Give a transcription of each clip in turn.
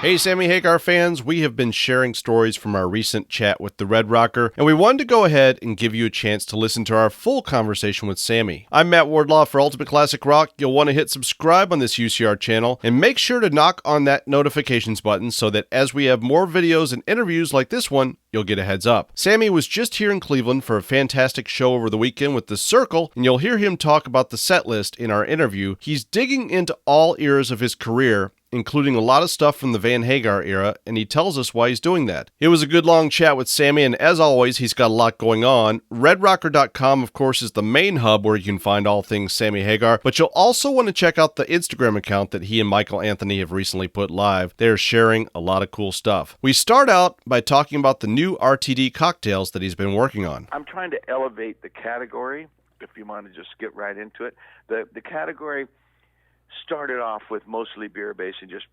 Hey, Sammy Hagar fans, we have been sharing stories from our recent chat with the Red Rocker, and we wanted to go ahead and give you a chance to listen to our full conversation with Sammy. I'm Matt Wardlaw for Ultimate Classic Rock. You'll want to hit subscribe on this UCR channel, and make sure to knock on that notifications button so that as we have more videos and interviews like this one, you'll get a heads up. Sammy was just here in Cleveland for a fantastic show over the weekend with The Circle, and you'll hear him talk about the set list in our interview. He's digging into all eras of his career, including a lot of stuff from the Van Hagar era, and he tells us why he's doing that. It was a good long chat with Sammy, and as always, he's got a lot going on. RedRocker.com, of course, is the main hub where you can find all things Sammy Hagar, but you'll also want to check out the Instagram account that he and Michael Anthony have recently put live. They're sharing a lot of cool stuff. We start out by talking about the new RTD cocktails that he's been working on. I'm trying to elevate the category, if you want to just get right into it. The category started off with mostly beer-based and just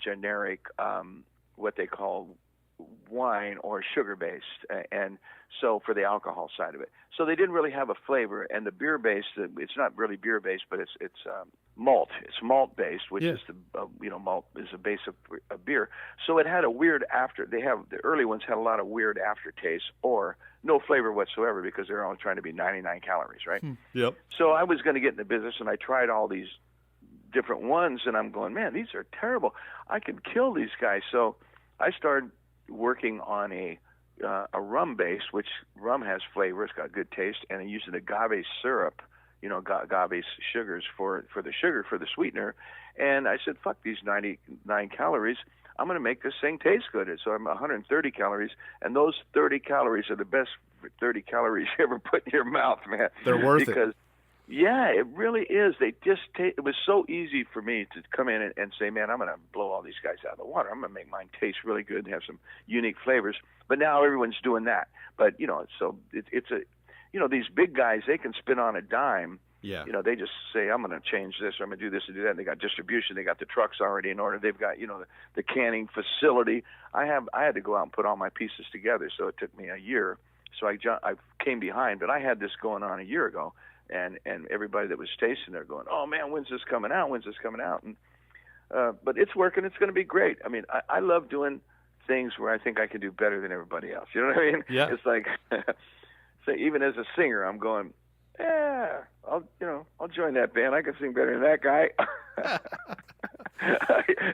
generic, what they call wine or sugar-based, and so for the alcohol side of it. So they didn't really have a flavor, and the beer-based, it's not really beer-based, but it's malt. It's malt-based, which is malt is a base of beer. So it had a weird the early ones had a lot of weird aftertaste or no flavor whatsoever because they're all trying to be 99 calories, right? Yep. So I was going to get in the business, and I tried all these different ones, and I'm going, man, these are terrible. I could kill these guys. So I started working on a rum base, which rum has flavor, it's got good taste, and I used an agave syrup, agave sugars for the sugar, for the sweetener. And I said, fuck these 99 calories. I'm going to make this thing taste good. So I'm 130 calories, and those 30 calories are the best 30 calories you ever put in your mouth, man. They're worth it. Yeah, it really is. It was so easy for me to come in and say, man, I'm going to blow all these guys out of the water. I'm going to make mine taste really good and have some unique flavors. But now everyone's doing that. But, these big guys, they can spin on a dime. Yeah. They just say, I'm going to change this, or I'm going to do this and do that. And they got distribution. They got the trucks already in order. They've got, the canning facility. I had to go out and put all my pieces together, so it took me a year. So I came behind, but I had this going on a year ago. And everybody that was tasting there going, oh, man, when's this coming out? When's this coming out? And but it's working. It's going to be great. I mean, I love doing things where I think I can do better than everybody else. You know what I mean? Yeah. It's like, so even as a singer, I'm going, yeah, I'll join that band. I can sing better than that guy.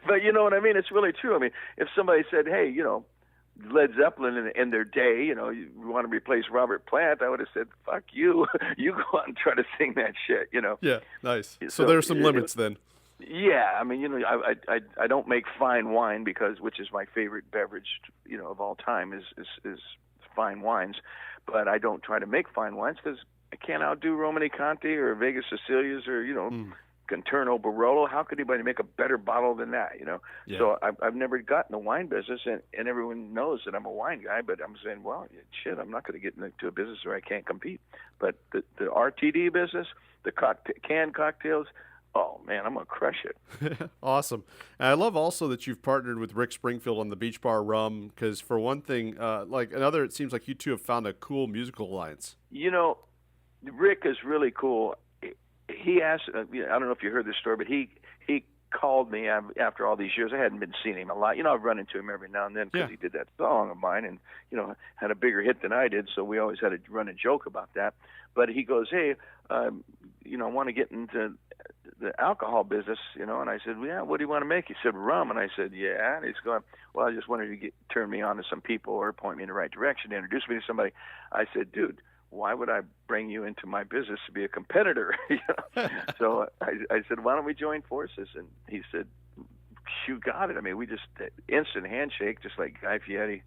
But you know what I mean? It's really true. I mean, if somebody said, hey, Led Zeppelin in their day, you want to replace Robert Plant, I would have said, fuck you. You go out and try to sing that shit, Yeah, nice. So there's some limits then. Yeah, I mean, I don't make fine wine which is my favorite beverage, of all time is fine wines, but I don't try to make fine wines because I can't outdo Romani Conti or Vegas Sicilias or, Conterno Barolo. How could anybody make a better bottle than that, Yeah. So I've never gotten the wine business, and everyone knows that I'm a wine guy, but I'm saying, well, shit, I'm not going to get into a business where I can't compete. But the RTD business, the canned cocktails, oh, man, I'm going to crush it. Awesome. And I love also that you've partnered with Rick Springfield on the Beach Bar Rum, because for one thing, it seems like you two have found a cool musical alliance. Rick is really cool. He asked, I don't know if you heard this story, but he called me after all these years. I hadn't been seeing him a lot. I've run into him every now and then because he did that song of mine and, had a bigger hit than I did. So we always had to run a joke about that. But he goes, hey, I want to get into the alcohol business, and I said, well, yeah, what do you want to make? He said, rum. And I said, yeah. And he's going, well, I just wanted to turn me on to some people or point me in the right direction, introduce me to somebody. I said, dude, why would I bring you into my business to be a competitor? So I said, why don't we join forces? And he said, you got it. I mean, we just instant handshake, just like Guy Fieri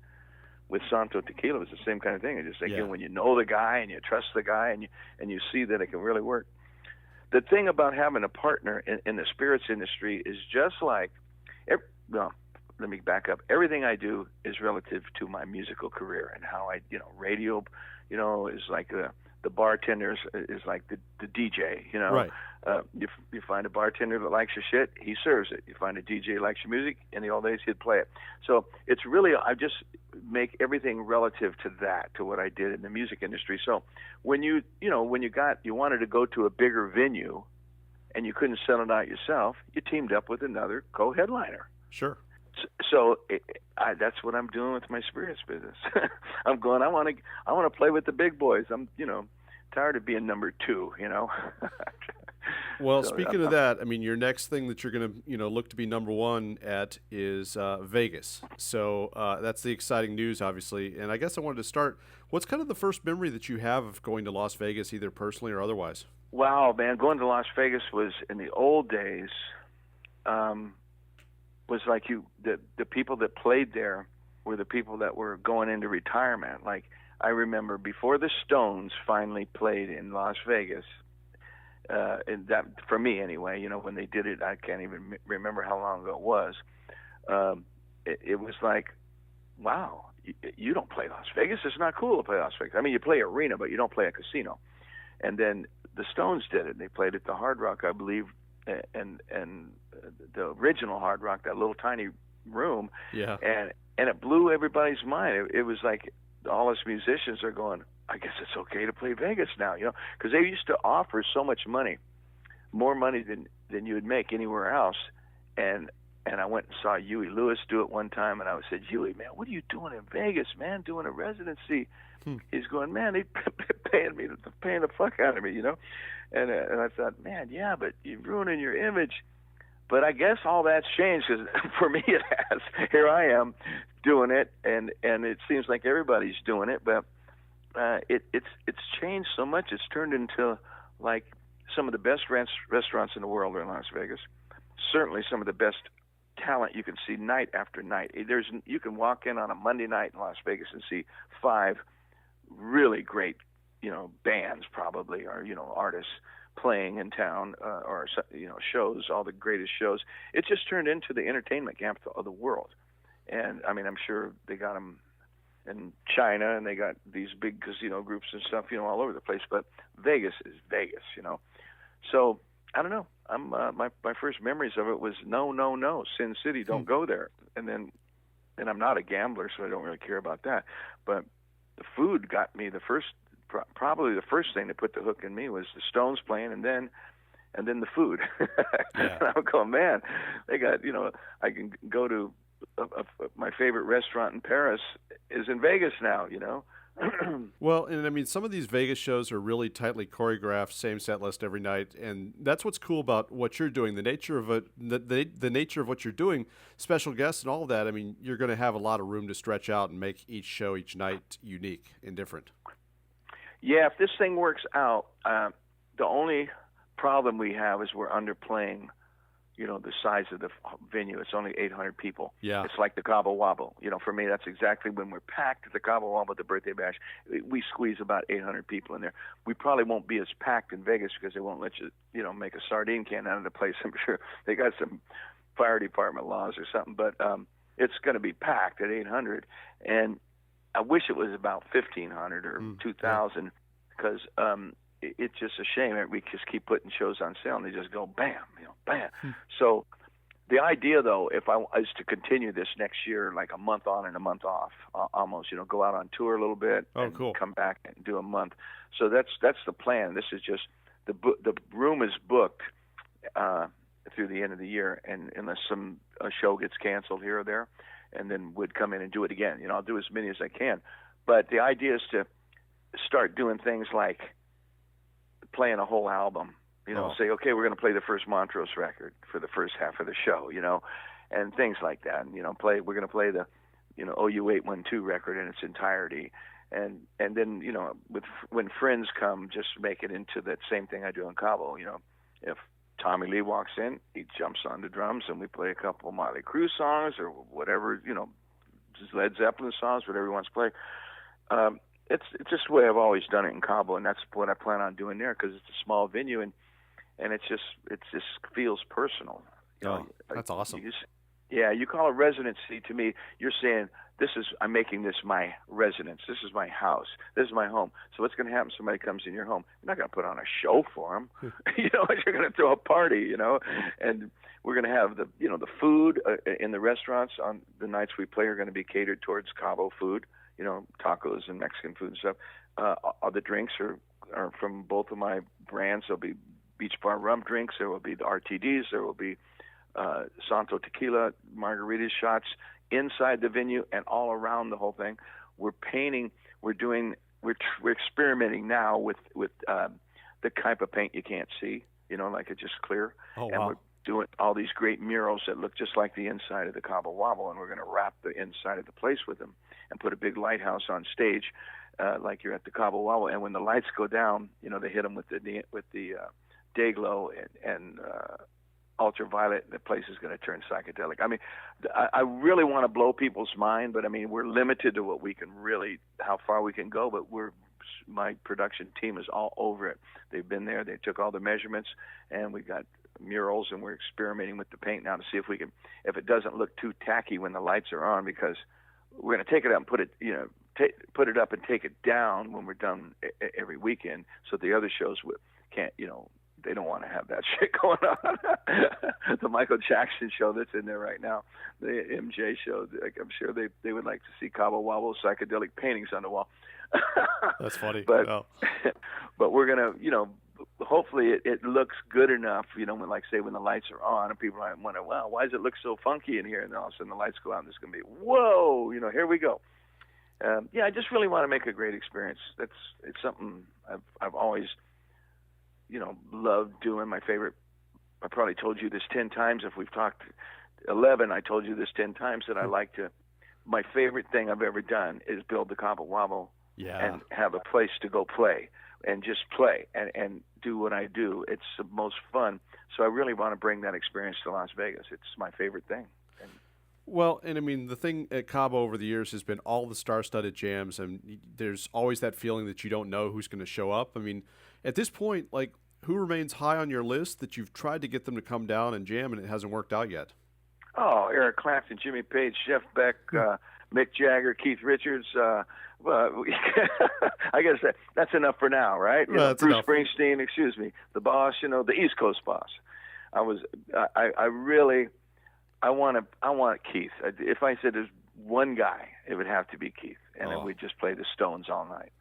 with Santo Tequila. It was the same kind of thing. It's just like when you know the guy and you trust the guy and you see that it can really work. The thing about having a partner in the spirits industry is just like, let me back up. Everything I do is relative to my musical career and how radio, is like the bartender is like the DJ, Right. You find a bartender that likes your shit, he serves it. You find a DJ that likes your music, in the old days he'd play it. So it's really, I just make everything relative to that, to what I did in the music industry. So when you wanted to go to a bigger venue and you couldn't sell it out yourself, you teamed up with another co-headliner. Sure. That's what I'm doing with my spirits business. I'm going. I want to play with the big boys. I'm tired of being number two. Well, speaking of that, I mean, your next thing that you're going to look to be number one at is Vegas. So that's the exciting news, obviously. And I guess I wanted to start. What's kind of the first memory that you have of going to Las Vegas, either personally or otherwise? Wow, man, going to Las Vegas was in the old days. Was like the people that played there were the people that were going into retirement. Like I remember before the Stones finally played in Las Vegas, and that for me anyway, when they did it, I can't even remember how long ago it was. It was like, wow, you don't play Las Vegas. It's not cool to play Las Vegas. I mean, you play arena, but you don't play a casino. And then the Stones did it. They played at the Hard Rock, I believe, and the original Hard Rock, that little tiny room. Yeah. And it blew everybody's mind. It was like all us musicians are going, I guess it's okay to play Vegas now, because they used to offer so much money, more money than you would make anywhere else. And I went and saw Huey Lewis do it one time, and I said, Huey, man, what are you doing in Vegas, man, doing a residency? He's going, man, they're paying the fuck out of me, And I thought, man, yeah, but you're ruining your image. But I guess all that's changed, because for me it has. Here I am doing it, and it seems like everybody's doing it, but it's changed so much. It's turned into like some of the best restaurants in the world are in Las Vegas. Certainly some of the best talent you can see night after night. You can walk in on a Monday night in Las Vegas and see 5 really great, bands probably, or artists playing in town, or shows, all the greatest shows. It just turned into the entertainment capital of the world. And I mean, I'm sure they got them in China, and they got these big casino groups and stuff, all over the place. But Vegas is Vegas, So I don't know. I'm my first memories of it was no, Sin City, don't go there. And I'm not a gambler, so I don't really care about that. But the food got me. Probably the first thing that put the hook in me was the Stones playing, and then the food. Yeah. And I'm going, man, they got, I can go to my favorite restaurant in Paris is in Vegas now, Well, and I mean, some of these Vegas shows are really tightly choreographed, same set list every night, and that's what's cool about what you're doing. The nature of it, the nature of what you're doing, special guests and all of that. I mean, you're going to have a lot of room to stretch out and make each show, each night, unique and different. Yeah, if this thing works out, the only problem we have is we're underplaying, the size of the venue. It's only 800 people. Yeah. It's like the Cabo Wabo. For me, that's exactly when we're packed at the Cabo Wabo, the birthday bash. We squeeze about 800 people in there. We probably won't be as packed in Vegas because they won't let you, make a sardine can out of the place. I'm sure they got some fire department laws or something, but it's going to be packed at 800. And I wish it was about 1,500 or 2,000, because it's just a shame. We just keep putting shows on sale, and they just go bam, bam. So the idea, though, if I is to continue this next year, like a month on and a month off, almost, go out on tour a little bit, and cool. Come back and do a month. So that's the plan. This is just the room is booked through the end of the year, and unless a show gets canceled here or there, and then would come in and do it again. I'll do as many as I can. But the idea is to start doing things like playing a whole album. Say, okay, we're going to play the first Montrose record for the first half of the show, and things like that. And, we're going to play the, OU 812 record in its entirety. And then, when friends come, just make it into that same thing I do in Cabo. If Tommy Lee walks in, he jumps on the drums, and we play a couple of Motley Crue songs or whatever, just Led Zeppelin songs, whatever he wants to play. It's just the way I've always done it in Cabo, and that's what I plan on doing there, because it's a small venue, and it just feels personal. That's awesome. You call a residency to me, you're saying, I'm making this my residence. This is my house. This is my home. So what's going to happen? Somebody comes in your home. You're not going to put on a show for them. You're going to throw a party, and we're going to have the food in the restaurants on the nights we play are going to be catered towards Cabo food, tacos and Mexican food and stuff. All the drinks are from both of my brands. There'll be Beach Bar rum drinks. There will be the RTDs. There will be Santo Tequila margarita shots inside the venue and all around the whole thing. We're painting. We're experimenting now with the type of paint you can't see. Like it's just clear. Oh, and wow. we're doing all these great murals that look just like the inside of the Cabo Wabo, and we're going to wrap the inside of the place with them and put a big lighthouse on stage, like you're at the Cabo Wabo. And when the lights go down, they hit them with the day glow and ultraviolet. The place is going to turn psychedelic. I mean, I really want to blow people's mind, but I mean, we're limited to what we can how far we can go. But my production team is all over it. They've been there. They took all the measurements, and we got murals, and we're experimenting with the paint now to see if it doesn't look too tacky when the lights are on, because we're going to take it up and put it up and take it down when we're done every weekend, so the other shows can't, they don't want to have that shit going on. The Michael Jackson show that's in there right now, the MJ show, I'm sure they would like to see Cabo Wabo psychedelic paintings on the wall. That's funny. But oh. But we're gonna, hopefully it looks good enough, when the lights are on and people are wondering, wow, why does it look so funky in here? And then all of a sudden the lights go out and there's gonna be, whoa, here we go. I just really want to make a great experience. It's something I've always, loved doing. My favorite. I probably told you this 10 times. If we've talked 11, I told you this 10 times that I like to. My favorite thing I've ever done is build the Cabo Wabo. Yeah. And have a place to go play and just play and do what I do. It's the most fun. So I really want to bring that experience to Las Vegas. It's my favorite thing. Well, and I mean, the thing at Cabo over the years has been all the star-studded jams, and there's always that feeling that you don't know who's going to show up. I mean, at this point, like, who remains high on your list that you've tried to get them to come down and jam and it hasn't worked out yet? Oh, Eric Clapton, Jimmy Page, Jeff Beck, Mick Jagger, Keith Richards. Well, I guess that's enough for now, right? Bruce enough. Springsteen, the boss, the East Coast boss. I want Keith. If I said there's one guy, it would have to be Keith, and then we'd just play the Stones all night.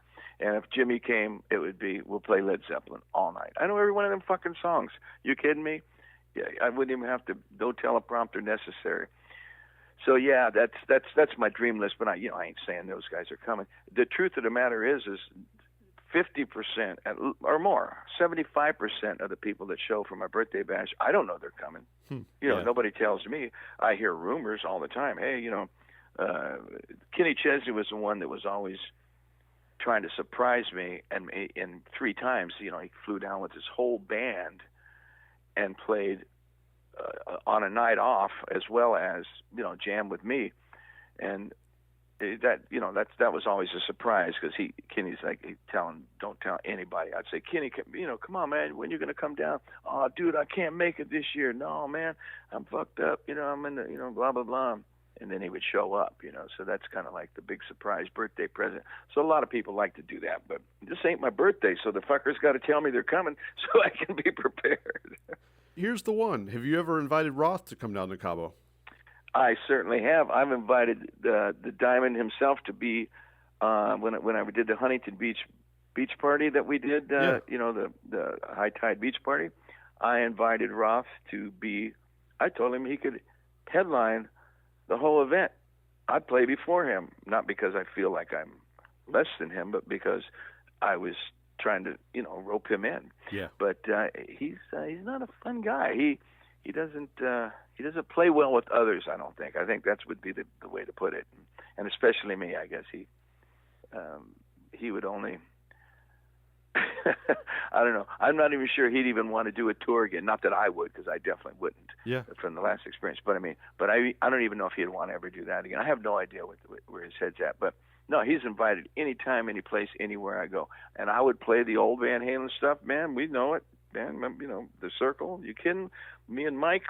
And if Jimmy came, it would be, we'll play Led Zeppelin all night. I know every one of them fucking songs. You kidding me? Yeah, I wouldn't even have to, no teleprompter necessary. So yeah, that's my dream list. But I ain't saying those guys are coming. The truth of the matter is 50% or more, 75% of the people that show for my birthday bash, I don't know they're coming. Nobody tells me. I hear rumors all the time. Hey, Kenny Chesney was the one that was always trying to surprise me, and 3 times, he flew down with his whole band and played on a night off as well as jam with me, and that was always a surprise, because Kenny's like, don't tell anybody. I'd say, Kenny, come on, man, when you gonna come down? Oh, dude, I can't make it this year. No, man, I'm fucked up. I'm in the blah blah blah. And then he would show up, so that's kind of like the big surprise birthday present. So a lot of people like to do that, but this ain't my birthday, so the fuckers got to tell me they're coming so I can be prepared. Here's the one. Have you ever invited Roth to come down to Cabo? I certainly have. I've invited the Diamond himself to be when I did the Huntington Beach party that we did, the high tide beach party. I invited Roth to be. I told him he could headline the whole event. I'd play before him, not because I feel like I'm less than him, but because I was trying to, rope him in. Yeah. But he's not a fun guy. He doesn't play well with others. I don't think. I think that would be the way to put it, and especially me. I guess he would only. I don't know. I'm not even sure he'd even want to do a tour again. Not that I would, because I definitely wouldn't. Yeah. From the last experience, but I don't even know if he'd want to ever do that again. I have no idea where his head's at. But no, he's invited anytime, any place, anywhere I go, and I would play the old Van Halen stuff. Man, we know it. Man, the Circle. You kidding? Me and Mike,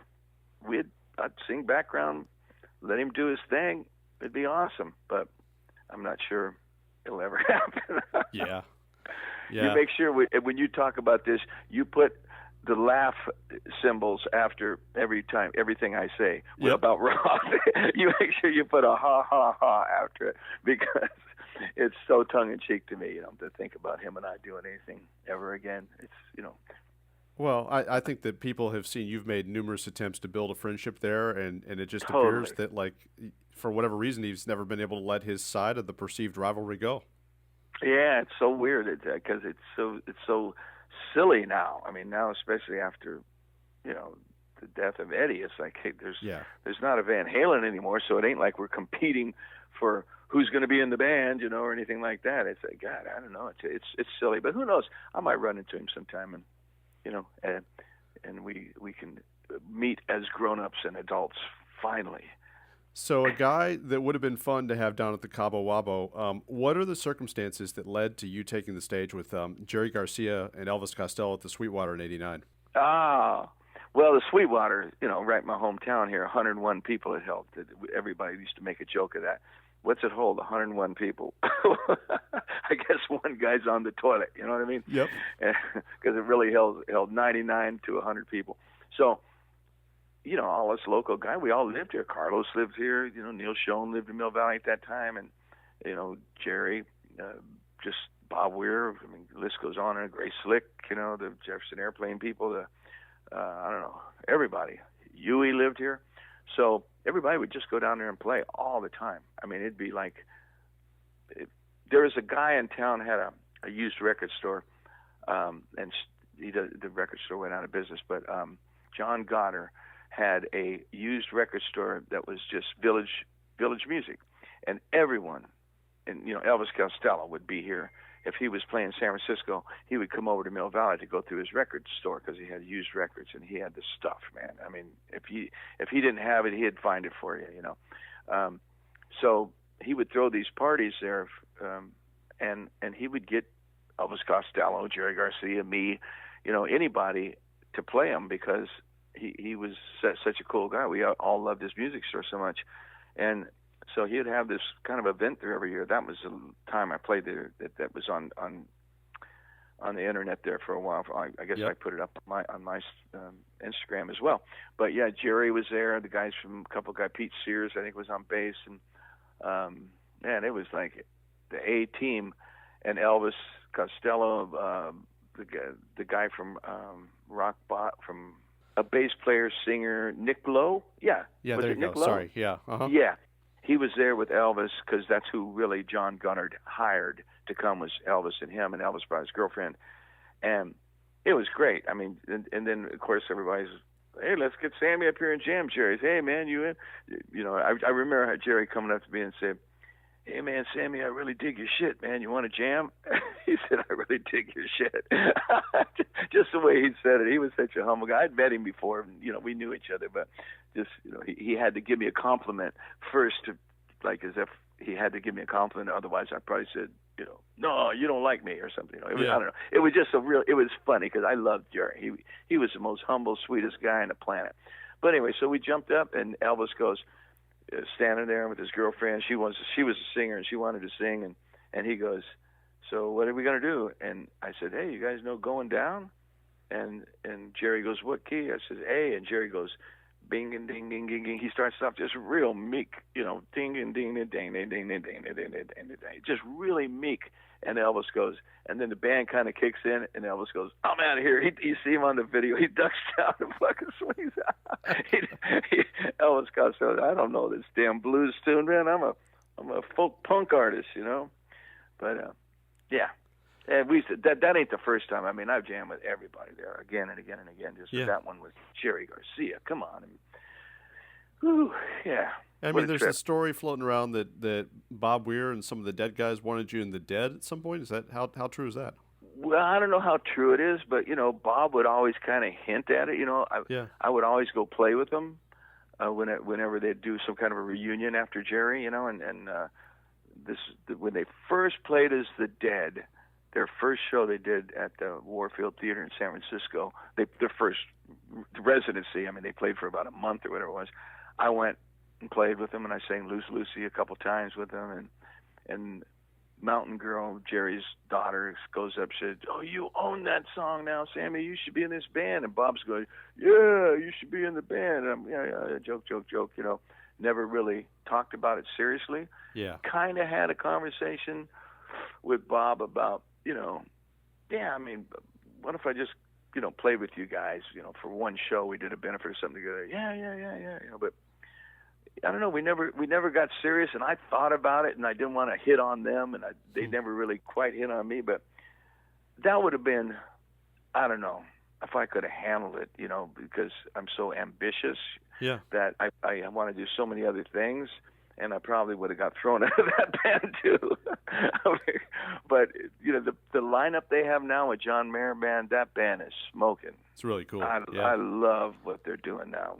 I'd sing background, let him do his thing. It'd be awesome. But I'm not sure it'll ever happen. Yeah. You make sure when you talk about this, you put the laugh symbols after everything I say about Roth. You make sure you put a ha ha ha after it, because it's so tongue in cheek to me, to think about him and I doing anything ever again. It's Well, I think that people have seen you've made numerous attempts to build a friendship there, and it just Totally. appears that, like, for whatever reason, he's never been able to let his side of the perceived rivalry go. Yeah, it's so weird because it's so silly now. I mean, now especially after, the death of Eddie, it's like, hey, there's not a Van Halen anymore, so it ain't like we're competing for who's going to be in the band, or anything like that. It's like, God, I don't know. It's silly, but who knows? I might run into him sometime, and and we can meet as grown-ups and adults finally. So a guy that would have been fun to have down at the Cabo Wabo, what are the circumstances that led to you taking the stage with Jerry Garcia and Elvis Costello at the Sweetwater in '89? Well, the Sweetwater, right in my hometown here, 101 people it held. Everybody used to make a joke of that. What's it hold? 101 people. I guess one guy's on the toilet. You know what I mean? Yep. Because it really held 99 to 100 people. So, all us local guys, we all lived here. Carlos lived here. Neil Schoen lived in Mill Valley at that time, and Jerry, just Bob Weir. I mean, the list goes on. And Grace Slick, the Jefferson Airplane people. I don't know, everybody. Huey lived here. So everybody would just go down there and play all the time. I mean, it'd be like, there was a guy in town had a used record store, and the record store went out of business, but John Goddard had a used record store that was just village music. And everyone, and Elvis Costello would be here. If he was playing San Francisco, he would come over to Mill Valley to go through his record store because he had used records and he had the stuff, man. I mean, if he didn't have it, he'd find it for you, So he would throw these parties there, and he would get Elvis Costello, Jerry Garcia, me, anybody to play him because he was such a cool guy. We all loved his music store so much, and so he'd have this kind of event there every year. That was the time I played there. That was on the internet there for a while. I guess I put it up on my Instagram as well. But yeah, Jerry was there. The guys from Pete Sears, I think, was on bass, and man, it was like the A team, and Elvis Costello, the guy from from a bass player singer Nick Lowe. Yeah, there you go. Sorry, yeah, yeah. He was there with Elvis because that's who really John Goddard hired to come, was Elvis and him, and Elvis brought his girlfriend. And it was great. I mean, and then, of course, everybody's, hey, let's get Sammy up here and jam. Jerry's, hey, man, you in? I remember Jerry coming up to me and said, hey, man, Sammy, I really dig your shit, man. You want to jam? He said, I really dig your shit. Just the way he said it. He was such a humble guy. I'd met him before. And, we knew each other, but just, he had to give me a compliment first, like as if he had to give me a compliment. Otherwise, I probably said, no, you don't like me or something. I don't know. It was just it was funny because I loved Jerry. He was the most humble, sweetest guy on the planet. But anyway, so we jumped up and Elvis goes, standing there with his girlfriend. She was a singer and she wanted to sing, and he goes, so what are we going to do? And I said, hey, you guys know Going Down? And Jerry goes, what key? I said, A. And Jerry goes, bing and ding ding ding ding. He starts off just real meek, ding and ding and ding ding ding ding ding ding ding ding, just really meek. And Elvis goes, and then the band kind of kicks in, and Elvis goes, I'm out of here. You see him on the video. He ducks down and fucking swings out. Elvis Costello, I don't know this damn blues tune, man. I'm a folk punk artist, But yeah. And we said that ain't the first time. I mean, I've jammed with everybody there again and again and again. That one was Jerry Garcia. Come on. Yeah. I mean, there's a story floating around that Bob Weir and some of the Dead guys wanted you in the Dead at some point. Is that how true is that? Well, I don't know how true it is, but Bob would always kind of hint at it. I would always go play with them whenever they'd do some kind of a reunion after Jerry. When they first played as the Dead. Their first show they did at the Warfield Theater in San Francisco, their first residency, I mean, they played for about a month or whatever it was. I went and played with them, and I sang Loose Lucy a couple times with them, and Mountain Girl, Jerry's daughter, goes up and said, oh, you own that song now, Sammy, you should be in this band. And Bob's going, yeah, you should be in the band. And I'm, yeah, joke, never really talked about it seriously. Yeah. Kind of had a conversation with Bob about, I mean, what if I just played with you guys, for one show. We did a benefit or something together. Yeah. But I don't know. We never got serious, and I thought about it, and I didn't want to hit on them, and they never really quite hit on me. But that would have been, I don't know, if I could have handled it, because I'm so ambitious that I want to do so many other things, and I probably would have got thrown out of that band too. But the lineup they have now with John Mayer Band, that band is smoking. It's really cool. I love what they're doing now.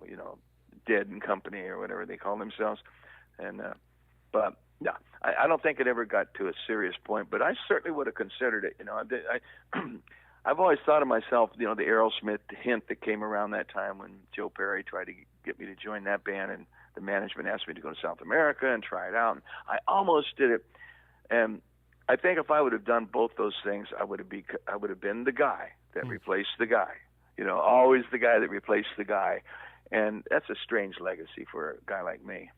Dead and Company or whatever they call themselves, and but no, I don't think it ever got to a serious point. But I certainly would have considered it. I've always thought of myself, the Aerosmith hint that came around that time when Joe Perry tried to get me to join that band, and the management asked me to go to South America and try it out. And I almost did it, and I think if I would have done both those things, I would have been the guy that replaced the guy. Always the guy that replaced the guy, and that's a strange legacy for a guy like me.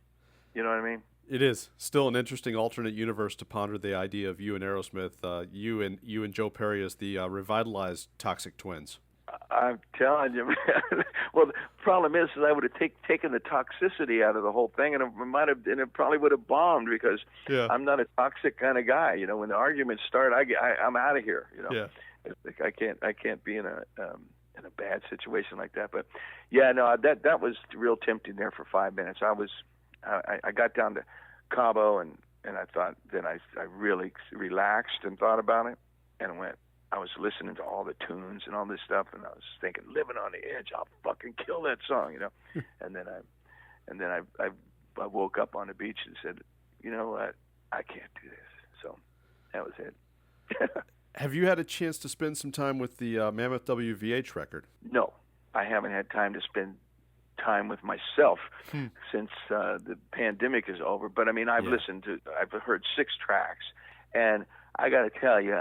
You know what I mean? It is still an interesting alternate universe to ponder the idea of you and Aerosmith, you and Joe Perry as the revitalized Toxic Twins. I'm telling you, man. Well, the problem is I would have taken the toxicity out of the whole thing, and it probably would have bombed because I'm not a toxic kind of guy. When the arguments start, I'm out of here. I can't be in a bad situation like that. But that was real tempting there for 5 minutes. I got down to Cabo, and I thought, then I really relaxed and thought about it, and I was listening to all the tunes and all this stuff, and I was thinking, living on the edge, I'll fucking kill that song, and then I woke up on the beach and said, you know what, I can't do this. So that was it. Have you had a chance to spend some time with the Mammoth WVH record? No, I haven't had time to spend time with myself since the pandemic is over. But I mean, I've heard 6 tracks, and I got to tell you,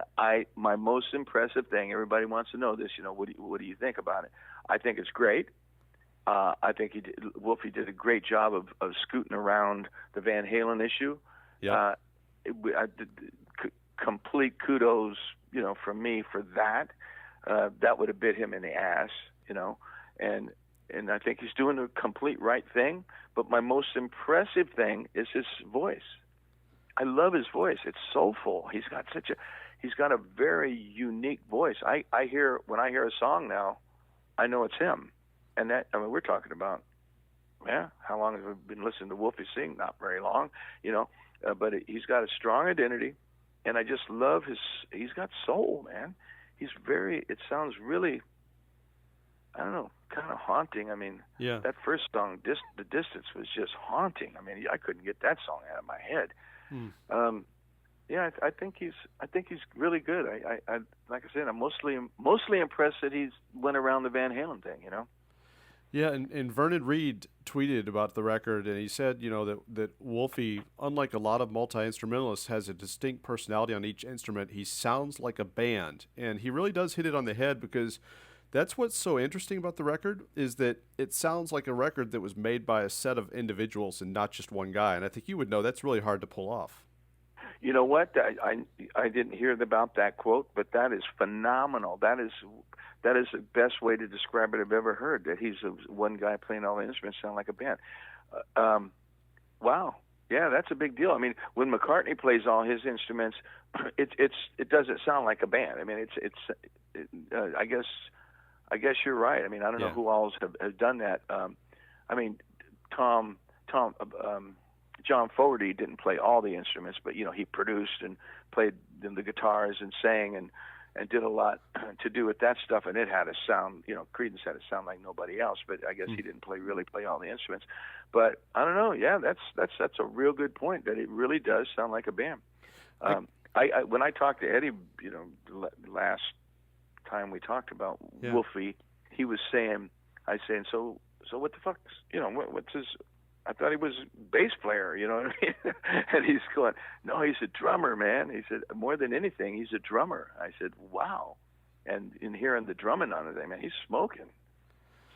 my most impressive thing. Everybody wants to know this. What do you think about it? I think it's great. I think Wolfie did a great job of scooting around the Van Halen issue. Yeah. Complete kudos, from me for that. That would have bit him in the ass, and I think he's doing the complete right thing. But my most impressive thing is his voice. I love his voice. It's soulful. He's got a very unique voice. When I hear a song now, I know it's him. And we're talking about, how long have we been listening to Wolfie sing? Not very long, but he's got a strong identity, and I just love he's got soul, man. It sounds really, I don't know, kind of haunting. I mean, that first song, The Distance, was just haunting. I mean, I couldn't get that song out of my head. I think he's really good. I like I said, I'm mostly impressed that he's went around the Van Halen thing, Yeah, and Vernon Reid tweeted about the record, and he said, that Wolfie, unlike a lot of multi-instrumentalists, has a distinct personality on each instrument. He sounds like a band, and he really does hit it on the head, because that's what's so interesting about the record, is that it sounds like a record that was made by a set of individuals and not just one guy. And I think you would know that's really hard to pull off. You know what? I didn't hear about that quote, but that is phenomenal. That is the best way to describe it I've ever heard. That he's one guy playing all the instruments, sound like a band. Wow. Yeah, that's a big deal. I mean, when McCartney plays all his instruments, it doesn't sound like a band. I mean, I guess you're right. I mean, I don't know who else have done that. I mean, John Fogerty didn't play all the instruments, but he produced and played the guitars and sang and did a lot to do with that stuff, and it had a sound. Creedence had a sound like nobody else, but I guess he didn't really play all the instruments. But I don't know. Yeah, that's a real good point. That it really does sound like a band. When I talked to Eddie, the last time we talked about Wolfie, he was saying, so what the fuck, what's his, I thought he was a bass player, you know what I mean? And he's going, no, he's a drummer, man. He said, more than anything, he's a drummer. I said, wow. And in hearing the drumming on it, man, he's smoking.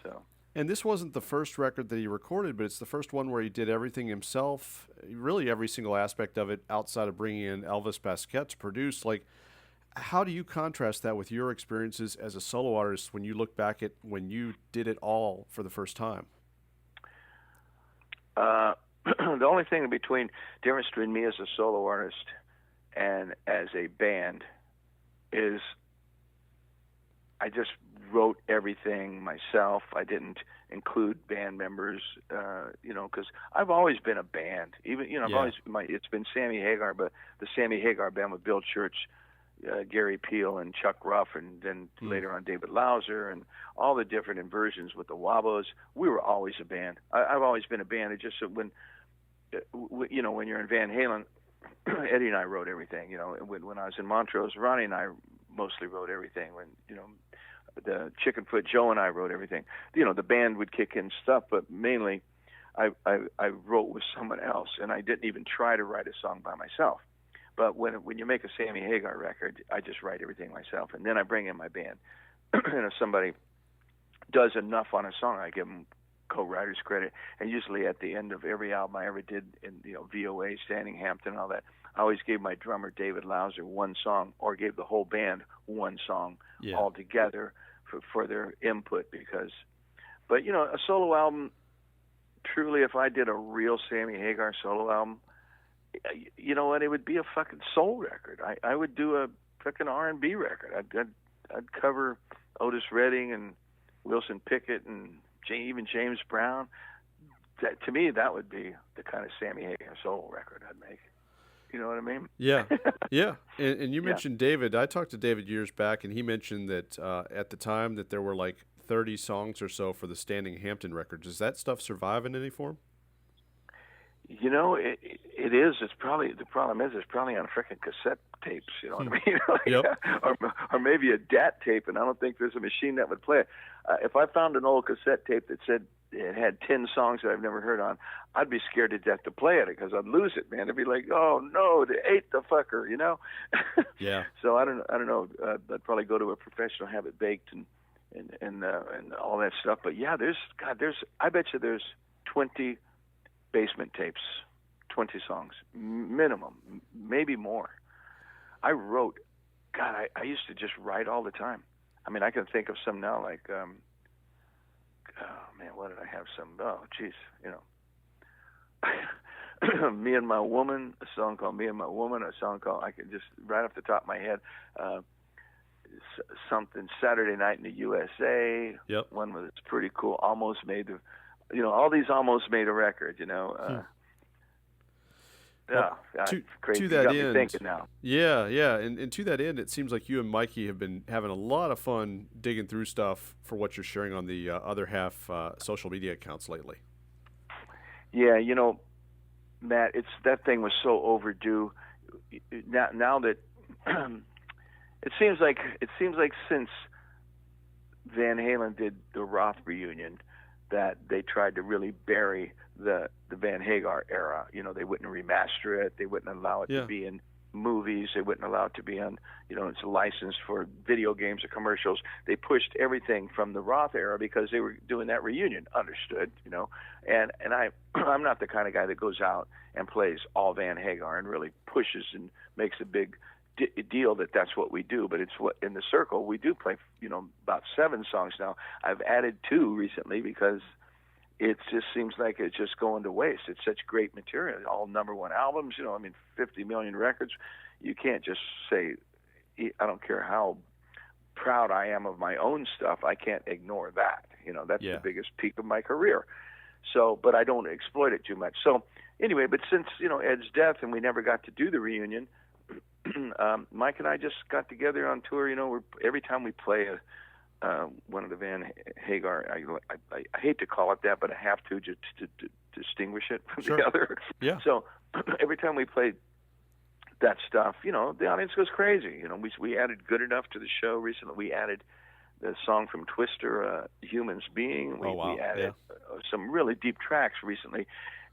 So. And this wasn't the first record that he recorded, but it's the first one where he did everything himself, really every single aspect of it outside of bringing in Elvis Basquet to produce. Like, How do you contrast that with your experiences as a solo artist when you look back at when you did it all for the first time? The only thing difference between me as a solo artist and as a band is I just wrote everything myself. I didn't include band members, because I've always been a band. Even, it's been Sammy Hagar, but the Sammy Hagar band with Bill Church, Gary Peel, and Chuck Ruff, and then later on David Lauser, and all the different inversions with the Wabos. We were always a band. I've always been a band. It just when you're in Van Halen, Eddie and I wrote everything. When I was in Montrose, Ronnie and I mostly wrote everything. When the Chickenfoot Joe and I wrote everything. The band would kick in stuff, but mainly I wrote with someone else, and I didn't even try to write a song by myself. But when you make a Sammy Hagar record, I just write everything myself, and then I bring in my band. And if somebody does enough on a song, I give them co-writer's credit. And usually at the end of every album I ever did in VOA, Standing Hampton, and all that, I always gave my drummer David Lauser one song, or gave the whole band one song all together for their input. But a solo album, truly, if I did a real Sammy Hagar solo album, you know what? It would be a fucking soul record. I would do a fucking R&B record. I'd cover Otis Redding and Wilson Pickett and even James Brown. To me, that would be the kind of Sammy Hagar soul record I'd make. You know what I mean? Yeah, yeah. And you mentioned David. I talked to David years back, and he mentioned that at the time that there were like 30 songs or so for the Standing Hampton record. Does that stuff survive in any form? It is. It's probably, the problem is it's probably on frickin' cassette tapes. You know what I mean? Yep. or maybe a DAT tape, and I don't think there's a machine that would play it. If I found an old cassette tape that said it had 10 songs that I've never heard on, I'd be scared to death to play it because I'd lose it, man. I'd be like, oh no, they ate the fucker, Yeah. So I don't know. I'd probably go to a professional, have it baked and all that stuff. But yeah, I bet you there's 20 basement tapes, 20 songs minimum, maybe more. I wrote, God, I used to just write all the time. I mean, I can think of some now, like, oh man, what did I have? Me and My Woman, a song called Me and My Woman, a song called, I can just, right off the top of my head, something Saturday Night in the USA. Yep. One was pretty cool, almost made the, all these almost made a record, Well, crazy. To that you got end, me thinking now. Yeah, and to that end, it seems like you and Mikey have been having a lot of fun digging through stuff for what you're sharing on the other half social media accounts lately. Yeah, Matt, that thing was so overdue. Now that it seems like since Van Halen did the Roth reunion, that they tried to really bury the Van Hagar era. They wouldn't remaster it. They wouldn't allow it to be in movies. They wouldn't allow it to be on, it's a license for video games or commercials. They pushed everything from the Roth era because they were doing that reunion. Understood, And I'm not the kind of guy that goes out and plays all Van Hagar and really pushes and makes a big deal that's what we do. But it's what in the circle we do play, about 7 songs now. I've added 2 recently because it just seems like it's just going to waste. It's such great material, all #1 albums, 50 million records. You can't just say, I don't care how proud I am of my own stuff, I can't ignore that. That's the biggest peak of my career. So, but I don't exploit it too much. So anyway, but since, Ed's death and we never got to do the reunion, Mike and I just got together on tour. Every time we play one of the Van Hagar, I hate to call it that, but I have to just to distinguish it from the other. Yeah. So every time we play that stuff, the audience goes crazy. We added Good Enough to the show recently. We added the song from Twister, Humans Being. We added some really deep tracks recently.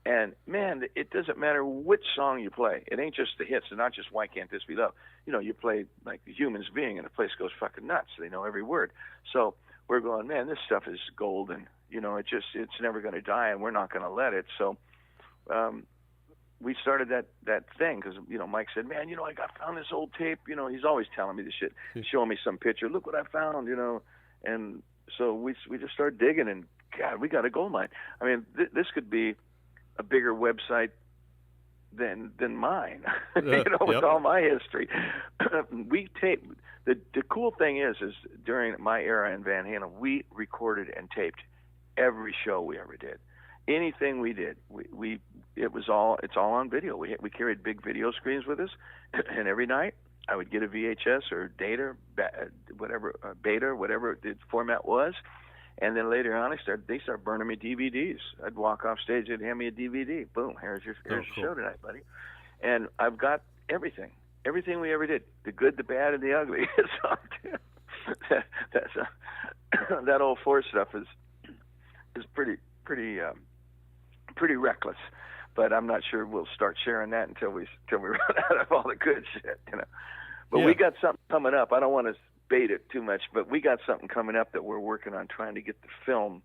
And, man, it doesn't matter which song you play. It ain't just the hits and not just Why Can't This Be Love. You play, like, Humans Being, and the place goes fucking nuts. They know every word. So we're going, man, this stuff is gold, and, it's never going to die, and we're not going to let it. So we started that thing because Mike said, man, I found this old tape. He's always telling me this shit, showing me some picture. Look what I found, and so we just started digging, and God, we got a gold mine. I mean, this could be a bigger website than mine, with all my history. We taped. The cool thing is during my era in Van Halen, we recorded and taped every show we ever did. Anything we did, it's all on video. We carried big video screens with us, and every night I would get a VHS or data, beta, whatever the format was, and then later on they start burning me DVDs. I'd walk off stage, they'd hand me a DVD. Boom, here's your show tonight, buddy. And I've got everything we ever did, the good, the bad, and the ugly. That old Force stuff is pretty reckless, but I'm not sure we'll start sharing that until we run out of all the good shit, But we got something coming up. I don't want to bait it too much, but we got something coming up that we're working on, trying to get the film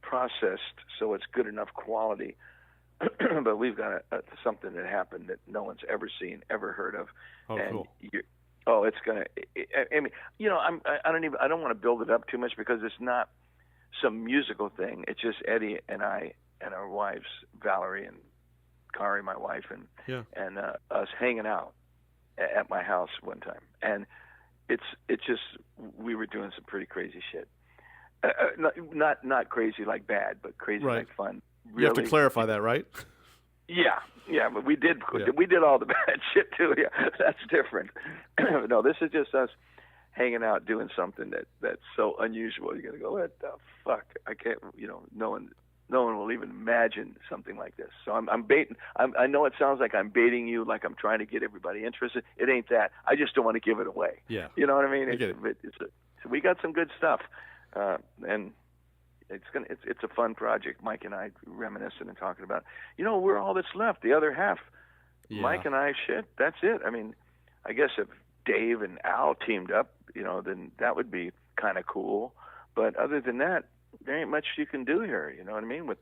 processed so it's good enough quality. But we've got something that happened that no one's ever seen, ever heard of. Oh, and cool. It's gonna. I mean, I don't want to build it up too much because it's not some musical thing. It's just Eddie and I and our wives, Valerie and Kari, my wife, and us hanging out at my house one time, and it's just we were doing some pretty crazy shit. Not crazy like bad, but crazy like fun. Really. You have to clarify that, right? Yeah, but we did all the bad shit too. Yeah, that's different. No, this is just us hanging out doing something that's so unusual. You're gonna go, what the fuck? I can't. No one will even imagine something like this. So I'm baiting. I know it sounds like I'm baiting you, like I'm trying to get everybody interested. It ain't that. I just don't want to give it away. Yeah. You know what I mean? I get it. So we got some good stuff, and it's a fun project. Mike and I reminiscing and talking about, we're all that's left. The other half, Mike and I, that's it. I mean, I guess if Dave and Al teamed up, then that would be kind of cool. But other than that, there ain't much you can do here. You know what I mean? With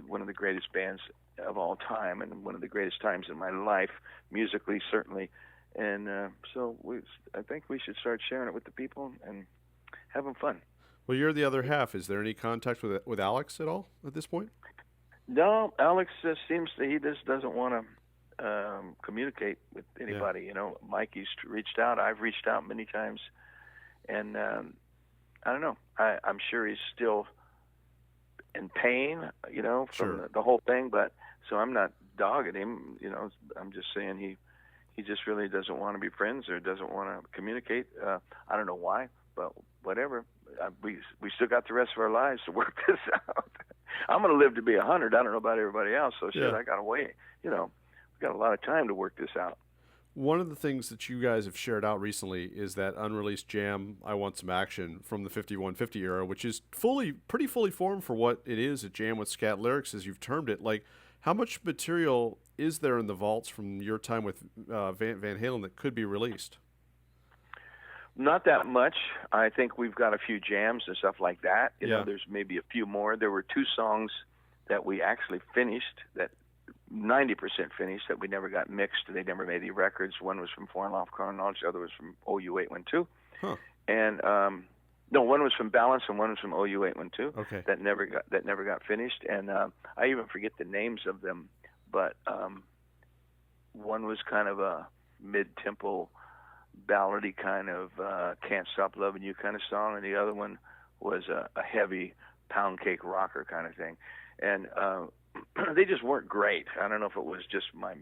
one of the greatest bands of all time, and one of the greatest times in my life, musically certainly. And so I think we should start sharing it with the people and having fun. Well, you're the other half. Is there any contact with Alex at all at this point? No, Alex seems he just doesn't want to communicate with anybody. Yeah. Mikey's reached out. I've reached out many times, and I don't know. I'm sure he's still in pain, from the whole thing. But so I'm not dogging him. I'm just saying he just really doesn't want to be friends or doesn't want to communicate. I don't know why, but whatever. We still got the rest of our lives to work this out. I'm going to live to be 100. I don't know about everybody else, so I got to wait. We got a lot of time to work this out. One of the things that you guys have shared out recently is that unreleased jam, I Want Some Action, from the 5150 era, which is pretty fully formed for what it is, a jam with scat lyrics, as you've termed it. Like, how much material is there in the vaults from your time with Van Halen that could be released? Not that much. I think we've got a few jams and stuff like that. There's maybe a few more. There were 2 songs that we actually finished, that 90% finished, that we never got mixed. They never made any records. One was from Foreign Law of Chronology, the other was from OU812. Huh. And no, one was from Balance and one was from OU812. Okay. That never got finished. And I even forget the names of them, but one was kind of a mid-tempo ballady kind of Can't Stop Loving You kind of song, and the other one was a heavy pound cake rocker kind of thing. And they just weren't great. I don't know if it was just my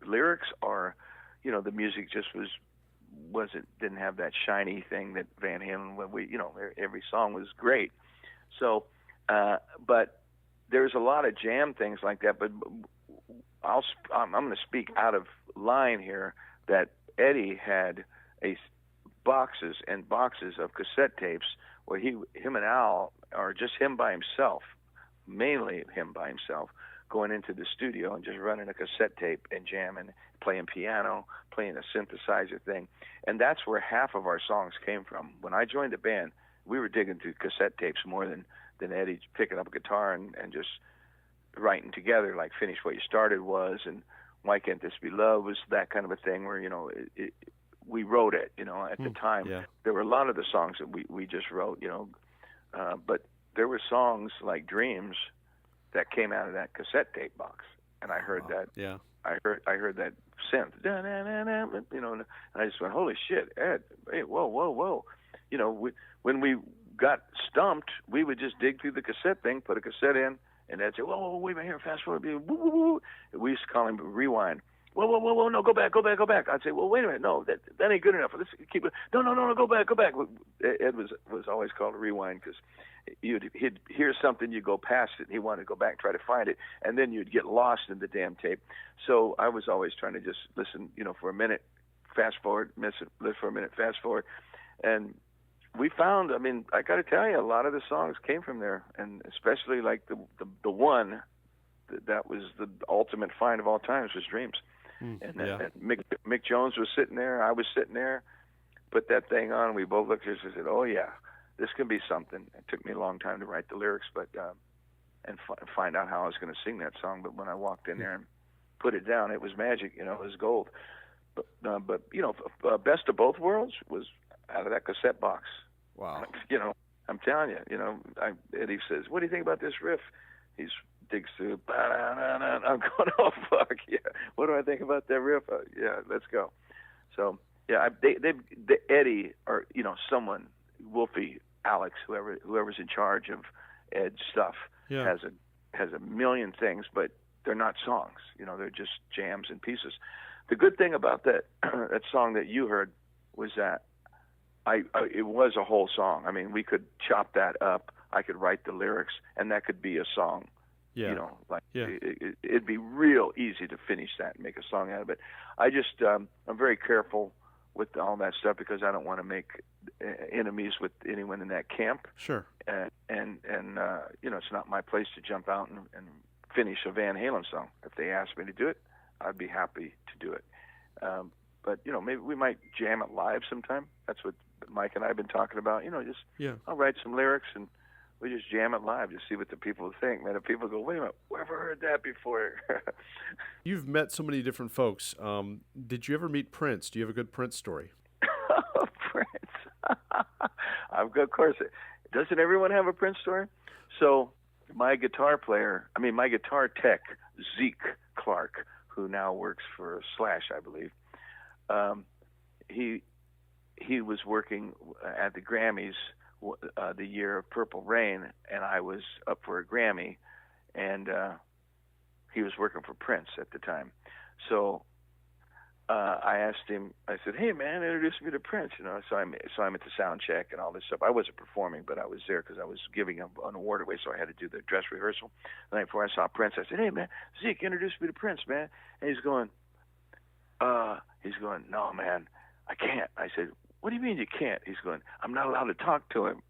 lyrics or the music just didn't have that shiny thing that Van Halen, when every song was great. So but there's a lot of jam things like that, but I'm going to speak out of line here that Eddie had boxes and boxes of cassette tapes where him and Al, or just him by himself, mainly him by himself, going into the studio and just running a cassette tape and jamming, playing piano, playing a synthesizer thing. And that's where half of our songs came from. When I joined the band, we were digging through cassette tapes more than then Eddie picking up a guitar and just writing together, like Finish What You Started was, and Why Can't This Be Love was that kind of a thing where, we wrote it, at the time. Yeah. There were a lot of the songs that we just wrote, but there were songs like Dreams that came out of that cassette tape box, and I heard that. Yeah. I heard that synth, and I just went, holy shit, Ed, hey, whoa. When we got stumped, we would just dig through the cassette thing, put a cassette in, and Ed said, whoa, wait a minute here, fast forward, woo. We used to call him rewind. Whoa, no, go back. I'd say, well, wait a minute, no, that ain't good enough. Let's keep it. No, go back. Ed was always called a rewind because he'd hear something, you go past it, and he wanted to go back and try to find it, and then you'd get lost in the damn tape. So I was always trying to just listen, for a minute, fast forward, listen for a minute, fast forward, and we found, I got to tell you, a lot of the songs came from there, and especially like the one that was the ultimate find of all times was Dreams. And Mick Jones was sitting there, I was sitting there, put that thing on, and we both looked at each other and said, oh yeah, this can be something. It took me a long time to write the lyrics, but and find out how I was going to sing that song. But when I walked in there and put it down, it was magic. It was gold. But Best of Both Worlds was out of that cassette box. Wow. I'm telling you. Eddie says, "What do you think about this riff?" He digs through. I'm going, "Oh fuck yeah! What do I think about that riff? Yeah, let's go." So yeah, Eddie or someone, Wolfie, Alex, whoever's in charge of Ed's stuff has a million things, but they're not songs. They're just jams and pieces. The good thing about that that song that you heard was that it was a whole song. We could chop that up. I could write the lyrics, and that could be a song. Yeah. It'd be real easy to finish that and make a song out of it. I just I'm very careful with all that stuff because I don't want to make enemies with anyone in that camp. Sure. And it's not my place to jump out and finish a Van Halen song. If they ask me to do it, I'd be happy to do it. But maybe we might jam it live sometime. That's what Mike and I have been talking about. I'll write some lyrics and we just jam it live to see what the people think. Man, if people go, wait a minute, we ever heard that before? You've met so many different folks. Did you ever meet Prince? Do you have a good Prince story? Prince. Of course. Doesn't everyone have a Prince story? So my guitar tech, Zeke Clark, who now works for Slash, I believe, he was working at the Grammys the year of Purple Rain, and I was up for a Grammy, and he was working for Prince at the time. So I asked him, I said, hey man, introduce me to Prince, So I'm at the sound check and all this stuff. I wasn't performing, but I was there because I was giving an award away, so I had to do the dress rehearsal. The night before I saw Prince, I said, hey man, Zeke, introduce me to Prince, man. And he's going, no man, I can't. I said, what do you mean you can't? He's going, I'm not allowed to talk to him.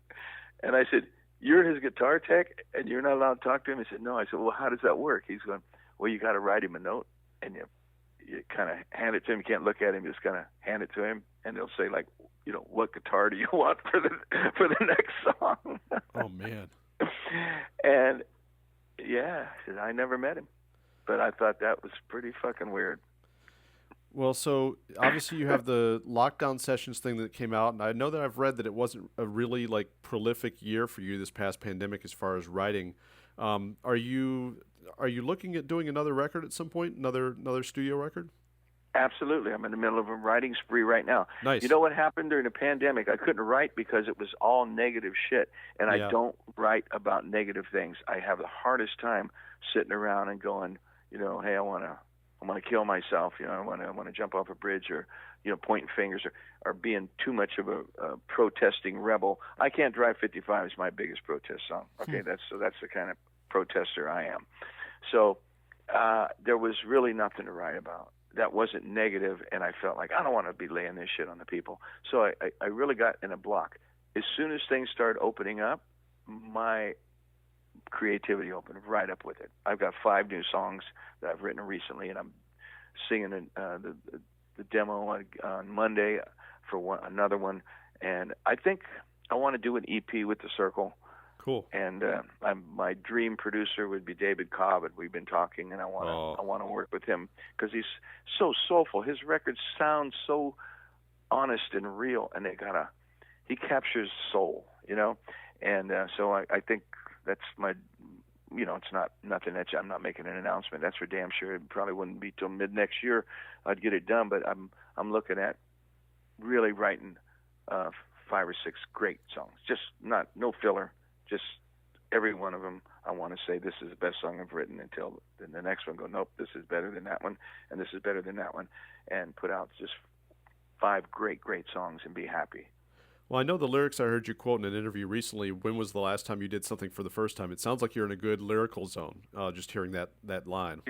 And I said, you're his guitar tech and you're not allowed to talk to him? He said, no. I said, well, how does that work? He's going, well, you got to write him a note and you kind of hand it to him. You can't look at him. You just kind of hand it to him and they'll say like, what guitar do you want for the next song? Oh man. And yeah, I never met him, but I thought that was pretty fucking weird. Well, so obviously you have the lockdown sessions thing that came out, and I know that I've read that it wasn't a really prolific year for you this past pandemic as far as writing. Are you looking at doing another record at some point, another studio record? Absolutely. I'm in the middle of a writing spree right now. Nice. You know what happened during the pandemic? I couldn't write because it was all negative shit, and I don't write about negative things. I have the hardest time sitting around and going, hey, I want to kill myself, I want to jump off a bridge, or pointing fingers, or being too much of a protesting rebel. I Can't Drive 55 is my biggest protest song. Okay, that's the kind of protester I am. So there was really nothing to write about that wasn't negative, and I felt like I don't want to be laying this shit on the people. So I really got in a block. As soon as things started opening up, my creativity opened right up with it. I've got 5 new songs that I've written recently, and I'm singing the demo on Monday for another one. And I think I want to do an EP with The Circle. Cool. And my dream producer would be David Cobb, and we've been talking, and I want to work with him because he's so soulful. His records sound so honest and real, and he captures soul, And so I think that's my, it's not nothing that I'm not making an announcement. That's for damn sure. It probably wouldn't be till mid next year I'd get it done, but I'm looking at really writing 5 or 6 great songs, just no filler. Just every one of them, I want to say this is the best song I've written until then the next one go, nope, this is better than that one, and this is better than that one, and put out just 5 great songs and be happy. Well, I know the lyrics I heard you quote in an interview recently. When was the last time you did something for the first time? It sounds like you're in a good lyrical zone, just hearing that line.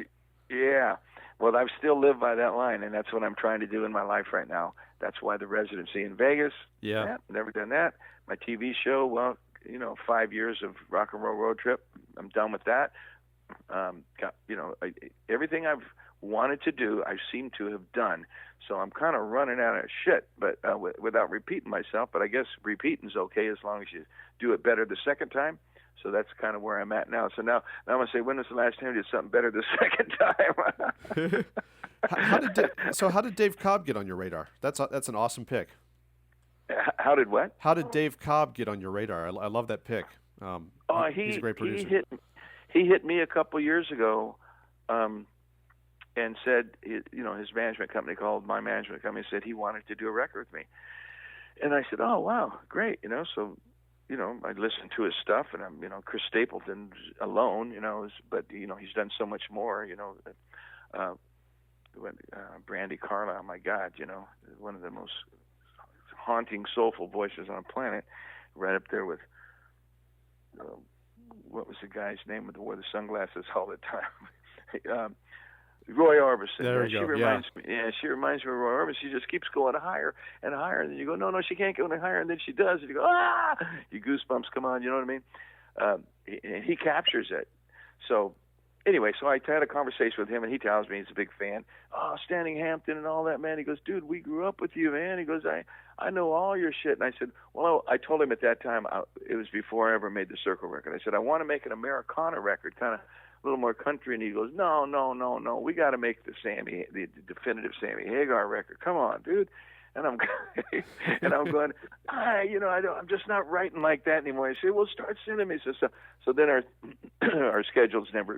Yeah. Well, I still live by that line, and that's what I'm trying to do in my life right now. That's why the residency in Vegas. Yeah. Never done that. My TV show, 5 years of rock and roll road trip. I'm done with that. Everything I've wanted to do, I seem to have done. So I'm kind of running out of shit, but without repeating myself. But I guess repeating's okay as long as you do it better the second time. So that's kind of where I'm at now. So now I'm gonna say, when was the last time you did something better the second time? How did Dave Cobb get on your radar? That's an awesome pick. How did what? How did Dave Cobb get on your radar? I love that pick. He's a great producer. He hit me a couple years ago, and said, his management company called my management company and said he wanted to do a record with me. And I said, oh, wow, great. So, I listened to his stuff, and I'm, Chris Stapleton alone, but, he's done so much more, Brandy Carlisle, my God, one of the most haunting, soulful voices on the planet, right up there with, what was the guy's name that wore the sunglasses all the time? Roy Orbison. There you go. She reminds me of Roy Orbison. She just keeps going higher and higher, and then you go, no, she can't go any higher, and then she does, and you go, ah! Your goosebumps come on, you know what I mean? He captures it. So, anyway, so I had a conversation with him, and he tells me he's a big fan. Oh, Standing Hampton and all that, man. He goes, dude, we grew up with you, man. He goes, I know all your shit. And I said, well, I told him at that time, it was before I ever made the Circle record. I said, I want to make an Americana record, kind of a little more country. And he goes, no. We got to make the definitive Sammy Hagar record. Come on, dude. And I'm going, I'm just not writing like that anymore. He said, well, start sending me some stuff. So then our schedules never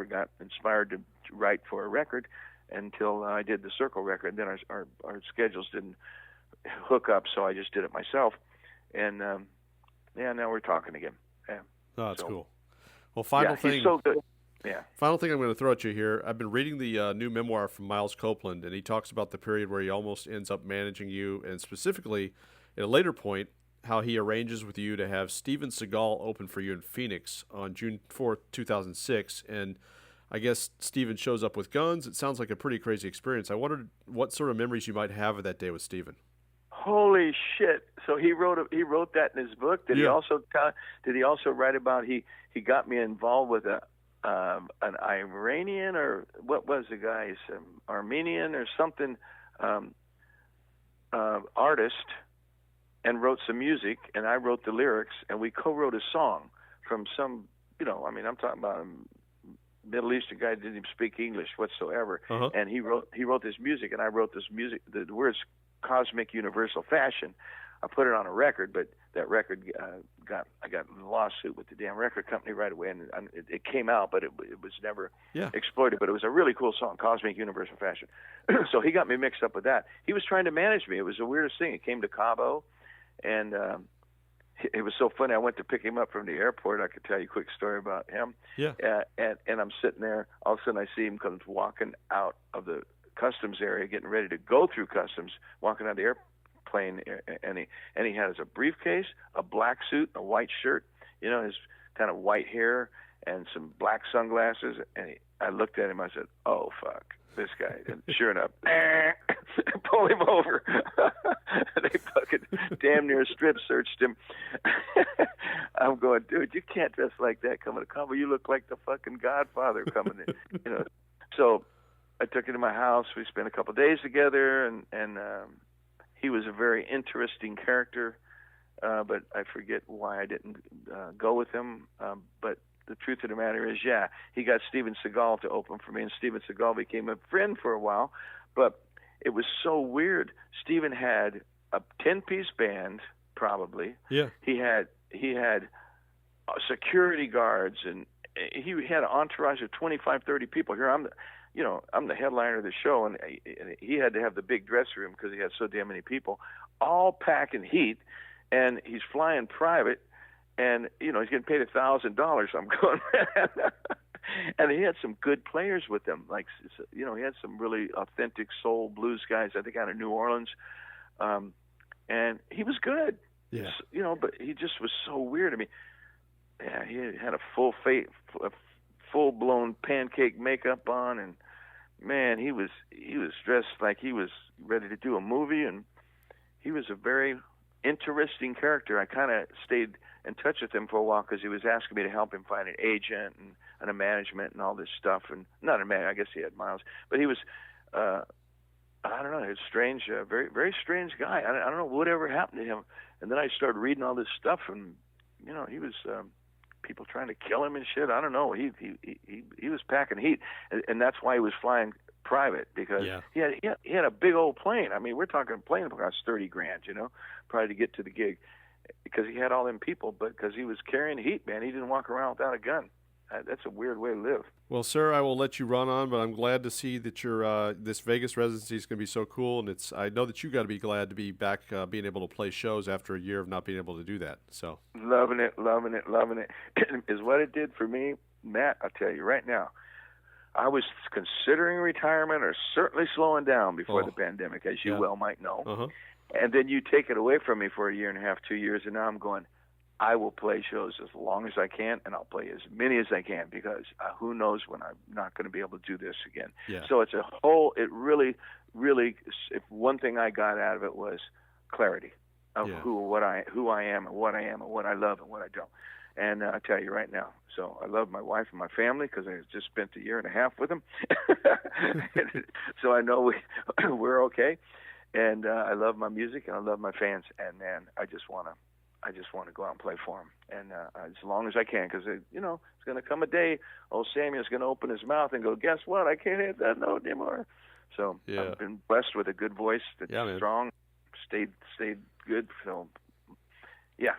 got inspired to write for a record until I did the Circle record. And then our schedules didn't hook up, so I just did it myself. And now we're talking again. Yeah. Oh, that's cool. Well, final thing. He's so good. Yeah. Final thing I'm going to throw at you here. I've been reading the new memoir from Miles Copeland, and he talks about the period where he almost ends up managing you, and specifically, at a later point, how he arranges with you to have Steven Seagal open for you in Phoenix on June 4th, 2006. And I guess Steven shows up with guns. It sounds like a pretty crazy experience. I wondered what sort of memories you might have of that day with Steven. Holy shit! So he wrote that in his book. Did he also write about he got me involved with an Iranian, or what was the guy's Armenian or something artist, and wrote some music, and I wrote the lyrics, and we co-wrote a song from some, I'm talking about a Middle Eastern guy that didn't even speak English whatsoever, and he wrote this music, and I wrote this music. The words "cosmic universal fashion." I put it on a record, but that record I got in a lawsuit with the damn record company right away, and it came out, but it was never exploited. But it was a really cool song, "Cosmic Universal Fashion." So he got me mixed up with that. He was trying to manage me. It was the weirdest thing. It came to Cabo, and it was so funny. I went to pick him up from the airport. I could tell you a quick story about him. Yeah. And I'm sitting there. All of a sudden, I see him comes walking out of the customs area, getting ready to go through customs, walking out of the airplane, and he has a briefcase, a black suit, a white shirt, his kind of white hair, and some black sunglasses. And I looked at him. I said, "Oh fuck, this guy!" And sure enough, pull him over. They fucking damn near strip searched him. I'm going, dude, you can't dress like that coming to Cabo. You look like the fucking Godfather coming in. So I took him to my house. We spent a couple of days together, and he was a very interesting character. but I forget why I didn't go with him. But the truth of the matter is, yeah, he got Steven Seagal to open for me, and Steven Seagal became a friend for a while. But it was so weird. Steven had a 10-piece band, probably. Yeah. He had security guards, and he had an entourage of 25, 30 people. Here I'm the headliner of the show, and he had to have the big dressing room because he had so damn many people, all packing heat, and he's flying private, and he's getting paid $1,000. I'm going, and he had some good players with him, like he had some really authentic soul blues guys, I think, out of New Orleans, and he was good. Yeah. But he just was so weird. I mean, yeah, he had a full-blown pancake makeup on, and man, he was dressed like he was ready to do a movie, and he was a very interesting character. I kind of stayed in touch with him for a while because he was asking me to help him find an agent and a management and all this stuff. And not a man, I guess he had miles, but he was, I don't know, he was strange, very, very strange guy. I don't know whatever happened to him. And then I started reading all this stuff, and he was people trying to kill him and shit. I don't know. He was packing heat, and that's why he was flying private, because he had a big old plane. I mean, we're talking plane cost $30,000, probably to get to the gig, because he had all them people, but because he was carrying heat, man. He didn't walk around without a gun. That's a weird way to live. Well, sir, I will let you run on, but I'm glad to see that your this Vegas residency is going to be so cool, and I know that you got to be glad to be back, being able to play shows after a year of not being able to do that. So loving it is what it did for me, Matt. I'll tell you right now, I was considering retirement or certainly slowing down before the pandemic, as you well might know. Uh-huh. And then you take it away from me for a year and a half, 2 years, and now I'm going, I will play shows as long as I can, and I'll play as many as I can, because who knows when I'm not going to be able to do this again. Yeah. So it really, if one thing I got out of it was clarity of who I am and what I love and what I don't. And I tell you right now, so I love my wife and my family because I just spent a year and a half with them. So I know we're okay. And I love my music and I love my fans. And man, I just want to go out and play for them, and as long as I can, because it's going to come a day. Old Samuel's going to open his mouth and go, "Guess what? I can't hit that note anymore." So I've been blessed with a good voice that's strong, stayed good. So yeah.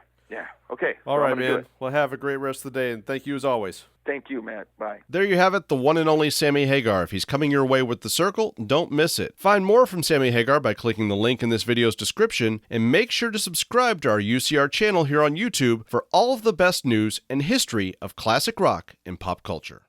Okay. All right, man. Well, have a great rest of the day, and thank you as always. Thank you, Matt. Bye. There you have it, the one and only Sammy Hagar. If he's coming your way with the Circle, don't miss it. Find more from Sammy Hagar by clicking the link in this video's description, and make sure to subscribe to our UCR channel here on YouTube for all of the best news and history of classic rock and pop culture.